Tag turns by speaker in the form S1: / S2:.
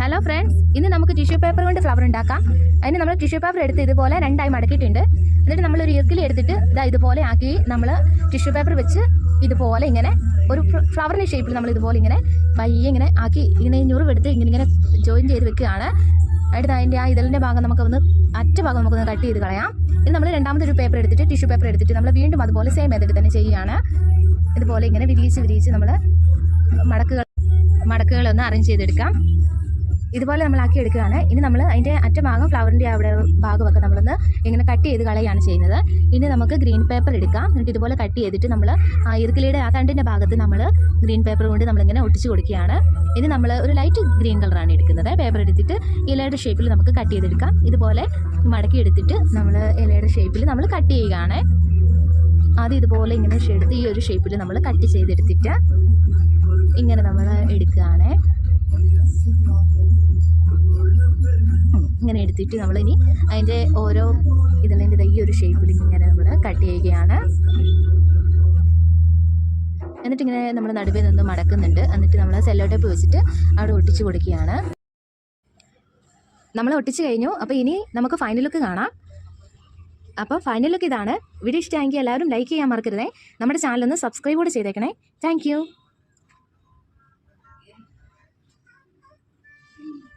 S1: Hello friends, ഇന്ന് നമുക്ക് tissue paper കൊണ്ട് ഫ്ലവർ ഉണ്ടാക്കാം. അതിന് നമ്മൾ ടിഷ്യൂ പേപ്പർ എടുത്ത് ഇതുപോലെ രണ്ടായി മടക്കിയിട്ടുണ്ട്. എന്നിട്ട് നമ്മളൊരു ഇർക്കിലി എടുത്തിട്ട് ഇതുപോലെ ആക്കി നമ്മൾ ടിഷ്യൂ പേപ്പർ വെച്ച് ഇതുപോലെ ഇങ്ങനെ ഒരു ഫ്ലവറിൻ്റെ ഷേപ്പിൽ നമ്മൾ ഇതുപോലെ ഇങ്ങനെ പയ്യെ ഇങ്ങനെ ആക്കി ഇങ്ങനെ ഞുറിവെടുത്ത് ഇങ്ങനെ ജോയിൻ ചെയ്ത് വെക്കുകയാണ്. അടുത്ത് അതിൻ്റെ ആ ഇതളിൻ്റെ ഭാഗം നമുക്കൊന്ന് അറ്റ ഭാഗം നമുക്കൊന്ന് കട്ട് ചെയ്ത് കളയാം. ഇത് നമ്മൾ രണ്ടാമതൊരു പേപ്പർ എടുത്തിട്ട് ടിഷ്യൂ പേപ്പർ എടുത്തിട്ട് നമ്മൾ വീണ്ടും അതുപോലെ സെയിം മെത്തേഡ് തന്നെ ചെയ്യുകയാണ്. ഇതുപോലെ ഇങ്ങനെ വിരിയിച്ച് നമ്മൾ മടക്കുകളൊന്ന് അറേഞ്ച് ചെയ്തെടുക്കാം. ഇതുപോലെ നമ്മളാക്കി എടുക്കുകയാണ്. ഇനി നമ്മൾ അതിൻ്റെ അറ്റഭാഗം ഫ്ലവറിൻ്റെ അവിടെ ഭാഗമൊക്കെ നമ്മളൊന്ന് ഇങ്ങനെ കട്ട് ചെയ്ത് കളയാണ് ചെയ്യുന്നത്. ഇനി നമുക്ക് ഗ്രീൻ പേപ്പർ എടുക്കാം. എന്നിട്ട് ഇതുപോലെ കട്ട് ചെയ്തിട്ട് നമ്മൾ ആ ഇറുക്കിളിയുടെ ആ തണ്ടിൻ്റെ ഭാഗത്ത് നമ്മൾ ഗ്രീൻ പേപ്പർ കൊണ്ട് നമ്മളിങ്ങനെ ഒട്ടിച്ച് കൊടുക്കുകയാണ്. ഇനി നമ്മൾ ഒരു ലൈറ്റ് ഗ്രീൻ കളറാണ് എടുക്കുന്നത്. പേപ്പർ എടുത്തിട്ട് ഇലയുടെ ഷേപ്പിൽ നമുക്ക് കട്ട് ചെയ്തെടുക്കാം. ഇതുപോലെ മടക്കി എടുത്തിട്ട് നമ്മൾ ഇലയുടെ ഷേപ്പിൽ നമ്മൾ കട്ട് ചെയ്യുകയാണ്. ആദ്യം ഇതുപോലെ ഇങ്ങനെ എടുത്ത് ഈ ഒരു ഷേപ്പിൽ നമ്മൾ കട്ട് ചെയ്തെടുത്തിട്ട് ഇങ്ങനെ നമ്മൾ എടുക്കുകയാണ്. ഇങ്ങനെ എടുത്തിട്ട് നമ്മളിനി അതിൻ്റെ ഓരോ ഇതിൻ്റെ ഈ ഒരു ഷേപ്പിൽ ഇങ്ങനെ നമ്മൾ കട്ട് ചെയ്യുകയാണ്. എന്നിട്ടിങ്ങനെ നമ്മൾ നടുവിൽ നിന്ന് മടക്കുന്നുണ്ട്. എന്നിട്ട് നമ്മൾ സെല്ലോ ടേപ്പ് വെച്ചിട്ട് അവിടെ ഒട്ടിച്ച് കൊടുക്കുകയാണ്. നമ്മൾ ഒട്ടിച്ച് കഴിഞ്ഞു. അപ്പോൾ ഇനി നമുക്ക് ഫൈനൽ ലുക്ക് കാണാം. അപ്പോൾ ഫൈനൽ ലുക്ക് ഇതാണ്. വീഡിയോ ഇഷ്ടമായെങ്കിൽ എല്ലാവരും ലൈക്ക് ചെയ്യാൻ മറക്കരുതേ. നമ്മുടെ ചാനലൊന്ന് സബ്സ്ക്രൈബ് കൂടെ ചെയ്തേക്കണേ. താങ്ക്